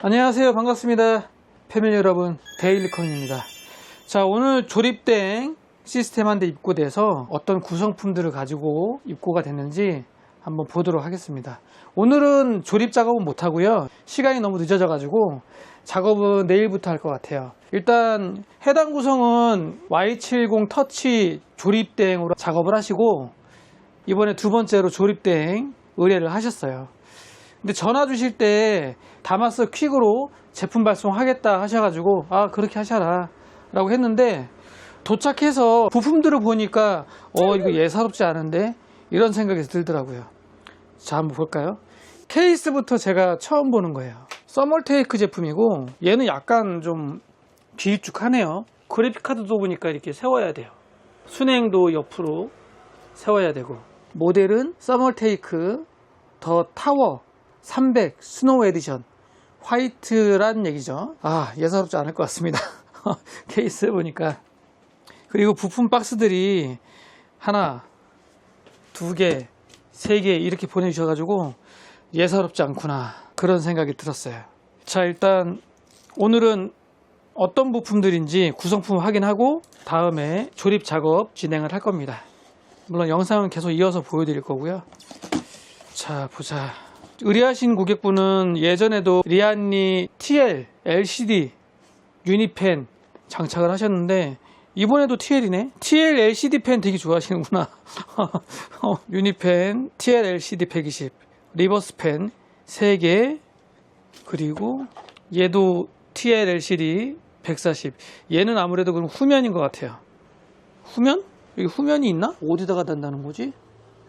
안녕하세요. 반갑습니다. 패밀리 여러분, 데일리컨입니다. 자, 오늘 조립된 시스템 한 대 입고돼서 어떤 구성품들을 가지고 입고가 됐는지 한번 보도록 하겠습니다. 오늘은 조립 작업은 못하고요. 시간이 너무 늦어져 가지고 작업은 내일부터 할 것 같아요. 일단 해당 구성은 Y70 터치 조립대행으로 작업을 하시고, 이번에 두 번째로 조립대행 의뢰를 하셨어요. 근데 전화 주실 때 다마스 퀵으로 제품 발송하겠다 하셔가지고, 그렇게 하셔라 라고 했는데, 도착해서 부품들을 보니까 이거 예사롭지 않은데 이런 생각이 들더라고요. 자, 한번 볼까요? 케이스부터 제가 처음 보는 거예요. 서멀테이크 제품이고, 얘는 약간 좀 길쭉하네요. 그래픽카드도 보니까 이렇게 세워야 돼요. 순행도 옆으로 세워야 되고, 모델은 서멀테이크 더 타워 300 스노우 에디션 화이트란 얘기죠. 예사롭지 않을 것 같습니다. 케이스 보니까. 그리고 부품 박스들이 하나, 두 개, 세 개 이렇게 보내주셔가지고 예사롭지 않구나, 그런 생각이 들었어요. 자, 일단 오늘은 어떤 부품들인지 구성품 확인하고 다음에 조립 작업 진행을 할 겁니다. 물론 영상은 계속 이어서 보여드릴 거고요. 자, 보자. 의뢰하신 고객분은 예전에도 리안리 TL LCD 유니펜 장착을 하셨는데, 이번에도 TL이네. TL LCD 펜 되게 좋아하시는구나. 유니펜 TL LCD 120 리버스 펜 3개, 그리고 얘도 TL LCD 140. 얘는 아무래도 그럼 후면인 것 같아요. 후면? 여기 후면이 있나? 어디다가 단다는 거지?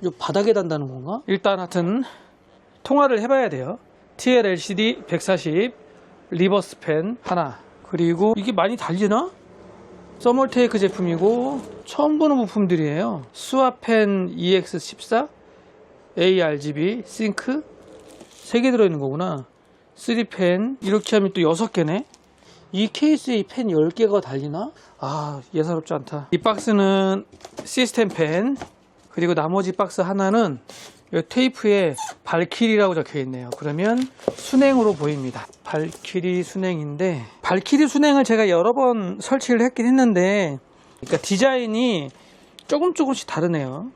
이 바닥에 단다는 건가? 일단 하여튼 통화를 해봐야 돼요. TL LCD 140 리버스 펜 하나, 그리고 이게 많이 달리나? 서멀테이크 제품이고 처음 보는 부품들이에요. 스와펜 EX14 ARGB 싱크 3개 들어있는 거구나. 3펜 이렇게 하면 또 6개네. 이 케이스에 펜 10개가 달리나? 예사롭지 않다. 이 박스는 시스템 펜, 그리고 나머지 박스 하나는 이 테이프에 발키리라고 적혀 있네요. 그러면 순행으로 보입니다. 발키리 순행인데, 발키리 순행을 제가 여러 번 설치를 했긴 했는데, 그러니까 디자인이 조금씩 다르네요.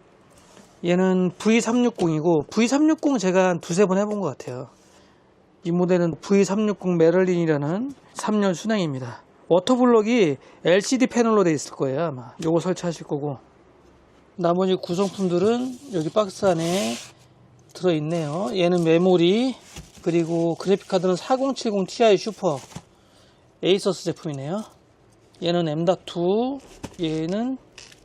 얘는 V360이고, V360 제가 한 두세 번 해본 것 같아요. 이 모델은 V360 메럴린이라는 3열 순행입니다. 워터블럭이 LCD 패널로 되어 있을 거예요. 아마 요거 설치하실 거고, 나머지 구성품들은 여기 박스 안에 들어있네요. 얘는 메모리, 그리고 그래픽카드는 4070 Ti 슈퍼 에이서스 제품이네요. 얘는 M.2, 얘는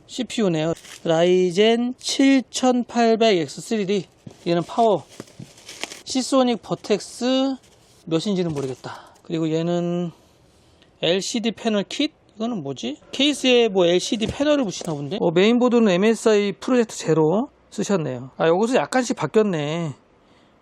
CPU네요. 라이젠 7800X3D, 얘는 파워, 시소닉 버텍스 몇인지는 모르겠다. 그리고 얘는 LCD 패널 킷? 이거는 뭐지? 케이스에 LCD 패널을 붙이나 본데? 메인보드는 MSI 프로젝트 제로 쓰셨네요. 여기서 약간씩 바뀌었네.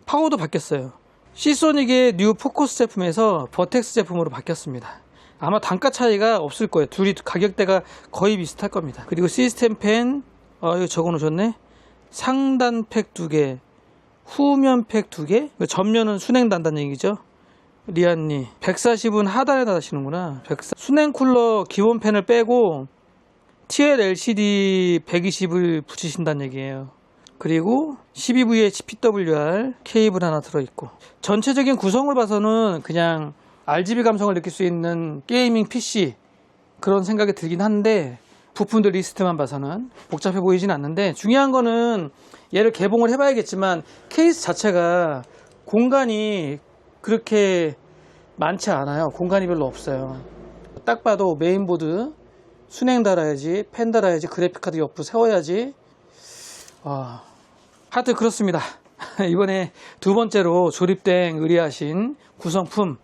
파워도 바뀌었어요. 시소닉의 뉴 포커스 제품에서 버텍스 제품으로 바뀌었습니다. 아마 단가 차이가 없을 거예요. 둘이 가격대가 거의 비슷할 겁니다. 그리고 시스템 펜, 이거 적어 놓으셨네. 상단 팩 2개, 후면 팩 2개, 전면은 순행 단다는 얘기죠. 리안리 140은 하단에다 다시는구나. 순행 쿨러 기본 팬을 빼고 TL LCD 120을 붙이신다는 얘기예요. 그리고 12VH PWR 케이블 하나 들어있고, 전체적인 구성을 봐서는 그냥 RGB 감성을 느낄 수 있는 게이밍 PC 그런 생각이 들긴 한데, 부품들 리스트만 봐서는 복잡해 보이진 않는데, 중요한 거는 얘를 개봉을 해봐야겠지만 케이스 자체가 공간이 그렇게 많지 않아요. 공간이 별로 없어요. 딱 봐도 메인보드 순행 달아야지, 펜 달아야지, 그래픽카드 옆으로 세워야지. 하여튼 그렇습니다. 이번에 두 번째로 조립된 의뢰하신 구성품,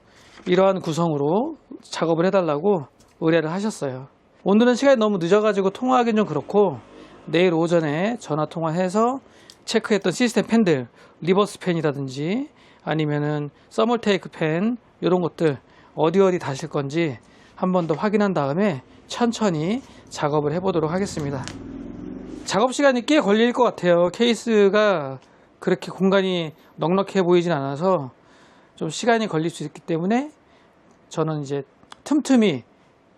이러한 구성으로 작업을 해달라고 의뢰를 하셨어요. 오늘은 시간이 너무 늦어가지고 통화하기는 좀 그렇고, 내일 오전에 전화 통화해서 체크했던 시스템 펜들, 리버스 펜이라든지 아니면은 서멀테이크 펜, 이런 것들 어디 다실 건지 한 번 더 확인한 다음에 천천히 작업을 해보도록 하겠습니다. 작업 시간이 꽤 걸릴 것 같아요. 케이스가 그렇게 공간이 넉넉해 보이진 않아서 좀 시간이 걸릴 수 있기 때문에 저는 이제 틈틈이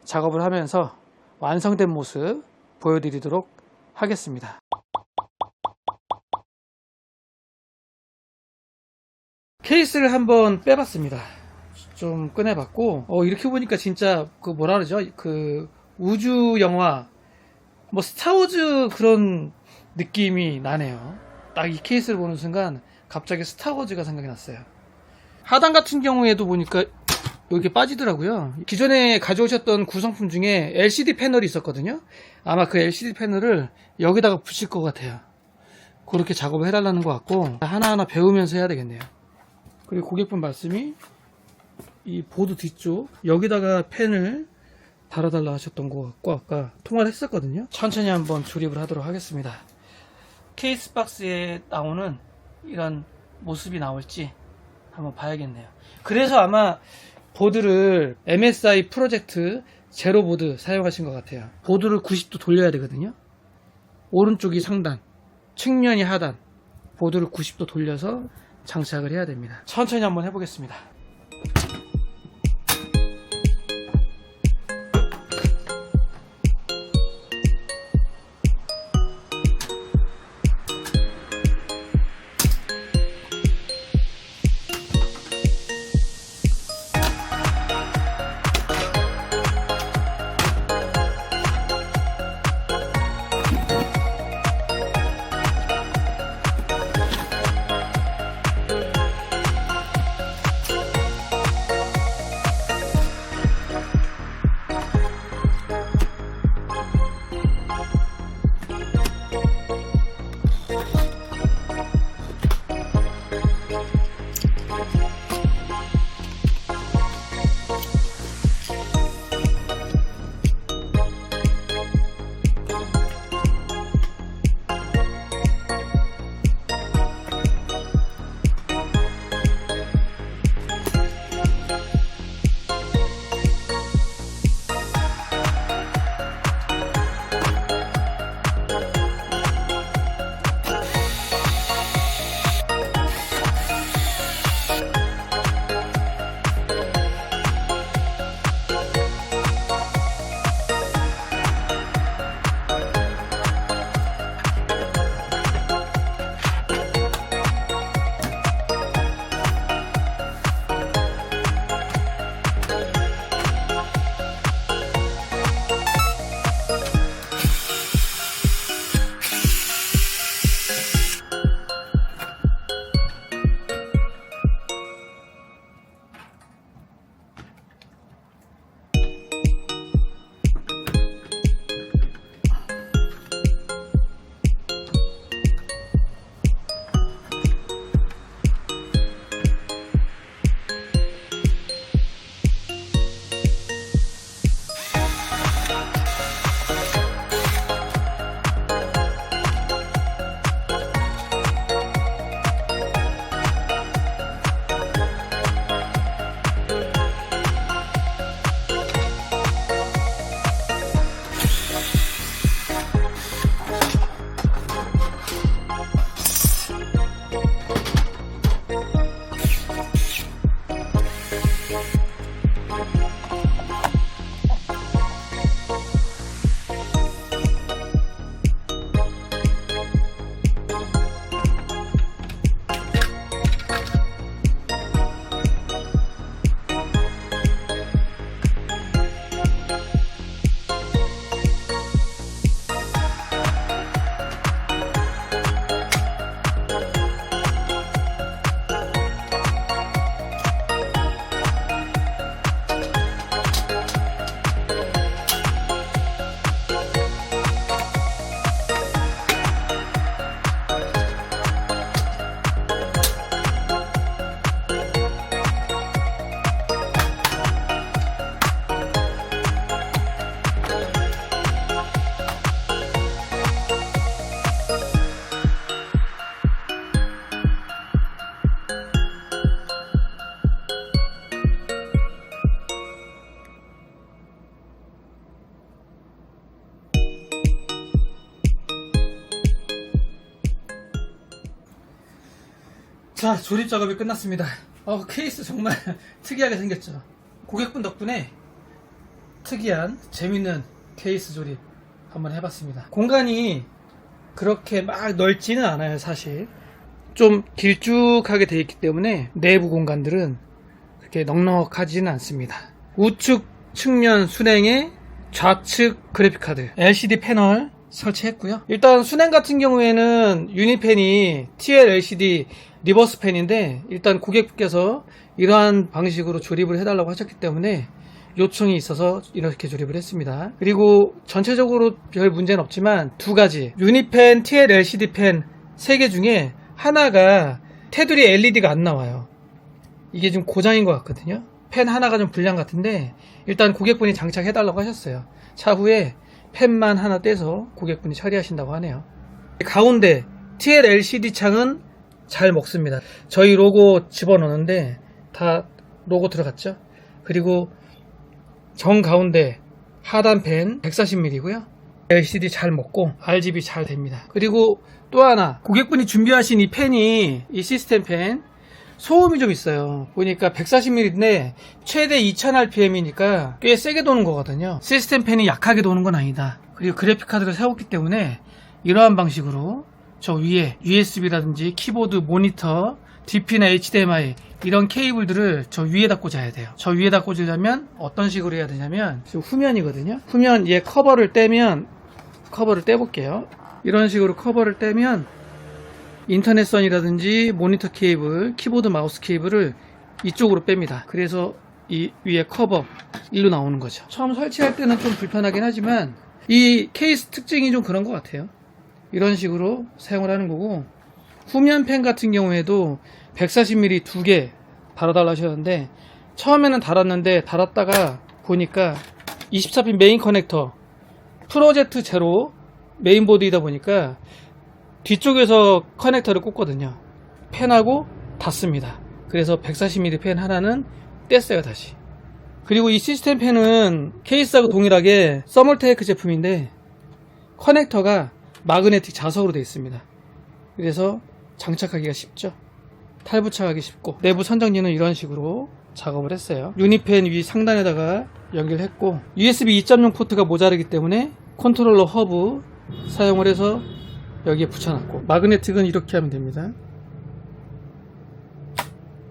작업을 하면서 완성된 모습 보여드리도록 하겠습니다. 케이스를 한번 빼봤습니다. 좀 꺼내봤고, 이렇게 보니까 진짜 그 뭐라 그러죠? 그 우주 영화, 뭐 스타워즈 그런 느낌이 나네요. 딱 이 케이스를 보는 순간 갑자기 스타워즈가 생각이 났어요. 하단 같은 경우에도 보니까 이렇게 빠지더라고요. 기존에 가져오셨던 구성품 중에 LCD 패널이 있었거든요. 아마 그 LCD 패널을 여기다가 붙일 것 같아요. 그렇게 작업을 해달라는 것 같고, 하나하나 배우면서 해야 되겠네요. 그리고 고객분 말씀이 이 보드 뒤쪽 여기다가 펜을 달아달라 하셨던 것 같고, 아까 통화를 했었거든요. 천천히 한번 조립을 하도록 하겠습니다. 케이스 박스에 나오는 이런 모습이 나올지 한번 봐야겠네요. 그래서 아마 보드를 MSI 프로젝트 제로 보드 사용하신 것 같아요. 보드를 90도 돌려야 되거든요. 오른쪽이 상단, 측면이 하단, 보드를 90도 돌려서 장착을 해야 됩니다. 천천히 한번 해보겠습니다. 자, 조립 작업이 끝났습니다. 케이스 정말 특이하게 생겼죠. 고객분 덕분에 특이한 재밌는 케이스 조립 한번 해봤습니다. 공간이 그렇게 막 넓지는 않아요. 사실 좀 길쭉하게 되어 있기 때문에 내부 공간들은 그렇게 넉넉하지는 않습니다. 우측 측면 순행에 좌측 그래픽카드, LCD 패널 설치했고요. 일단 순행 같은 경우에는 유니펜이 TL LCD 리버스 펜인데, 일단 고객께서 이러한 방식으로 조립을 해달라고 하셨기 때문에 요청이 있어서 이렇게 조립을 했습니다. 그리고 전체적으로 별 문제는 없지만 두 가지, 유니펜 TL LCD 펜 3개 중에 하나가 테두리 LED가 안 나와요. 이게 지금 고장인 것 같거든요. 펜 하나가 좀 불량 같은데 일단 고객분이 장착해달라고 하셨어요. 차후에 펜만 하나 떼서 고객분이 처리하신다고 하네요. 가운데 TL LCD 창은 잘 먹습니다. 저희 로고 집어넣는데 다 로고 들어갔죠. 그리고 정 가운데 하단 펜 140mm고요 LCD 잘 먹고 RGB 잘 됩니다. 그리고 또 하나, 고객분이 준비하신 이 펜이, 이 시스템 펜 소음이 좀 있어요. 보니까 140mm인데 최대 2000rpm이니까 꽤 세게 도는 거거든요. 시스템 펜이 약하게 도는 건 아니다. 그리고 그래픽카드를 세웠기 때문에 이러한 방식으로 저 위에 USB라든지 키보드, 모니터, DP나 HDMI 이런 케이블들을 저 위에다 꽂아야 돼요. 저 위에다 꽂으려면 어떤 식으로 해야 되냐면, 지금 후면이거든요. 후면 얘 커버를 떼면, 커버를 떼볼게요. 이런 식으로 커버를 떼면 인터넷선이라든지 모니터 케이블, 키보드, 마우스 케이블을 이쪽으로 뺍니다. 그래서 이 위에 커버 일로 나오는 거죠. 처음 설치할 때는 좀 불편하긴 하지만 이 케이스 특징이 좀 그런 것 같아요. 이런 식으로 사용을 하는 거고, 후면 펜 같은 경우에도 140mm 2개 달아달라 하셨는데 처음에는 달았는데 달았다가 보니까 24핀 메인 커넥터 프로젝트 제로 메인보드이다 보니까 뒤쪽에서 커넥터를 꽂거든요. 펜하고 닿습니다. 그래서 140mm 펜 하나는 뗐어요, 다시. 그리고 이 시스템 펜은 케이스하고 동일하게 서멀테이크 제품인데 커넥터가 마그네틱 자석으로 되어 있습니다. 그래서 장착하기가 쉽죠. 탈부착하기 쉽고, 내부 선정리는 이런 식으로 작업을 했어요. 유니펜 위 상단에다가 연결했고, USB 2.0 포트가 모자르기 때문에 컨트롤러 허브 사용을 해서 여기에 붙여놨고, 마그네틱은 이렇게 하면 됩니다.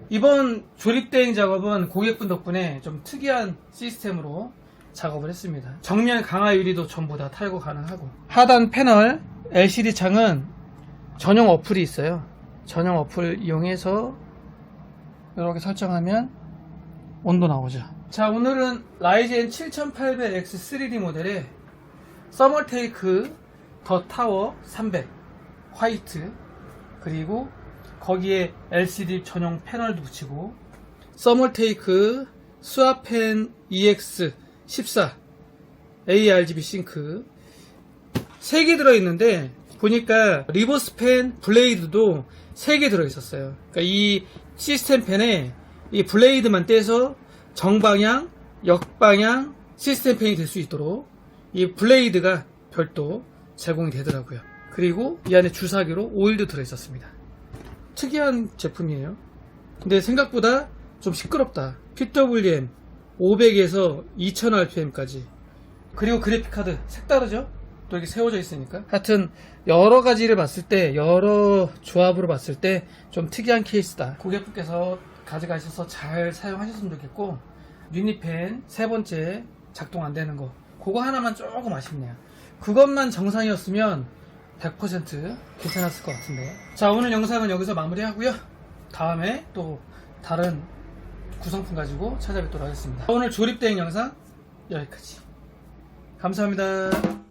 이번 조립대행 작업은 고객분 덕분에 좀 특이한 시스템으로 작업을 했습니다. 정면 강화 유리도 전부 다 탈거 가능하고, 하단 패널 LCD 창은 전용 어플이 있어요. 전용 어플 이용해서 이렇게 설정하면 온도 나오죠. 자, 오늘은 라이젠 7800X 3D 모델의 서멀테이크 더 타워 300 화이트, 그리고 거기에 LCD 전용 패널도 붙이고, 서멀테이크 스와펜 EX 14 ARGB 싱크 3개 들어있는데, 보니까 리버스 펜 블레이드도 3개 들어있었어요. 그러니까 이 시스템 펜에 이 블레이드만 떼서 정방향, 역방향 시스템 펜이 될 수 있도록 이 블레이드가 별도 제공이 되더라고요. 그리고 이 안에 주사기로 오일도 들어있었습니다. 특이한 제품이에요. 근데 생각보다 좀 시끄럽다. PWM 500에서 2000rpm까지. 그리고 그래픽카드 색다르죠? 또 이렇게 세워져 있으니까. 하여튼 여러 가지를 봤을 때, 여러 조합으로 봤을 때 좀 특이한 케이스다. 고객분께서 가져가셔서 잘 사용하셨으면 좋겠고, 유니펜 3번째 작동 안 되는 거, 그거 하나만 조금 아쉽네요. 그것만 정상이었으면 100% 괜찮았을 것 같은데. 자, 오늘 영상은 여기서 마무리하고요. 다음에 또 다른 구성품 가지고 찾아뵙도록 하겠습니다. 오늘 조립대행 영상 여기까지. 감사합니다.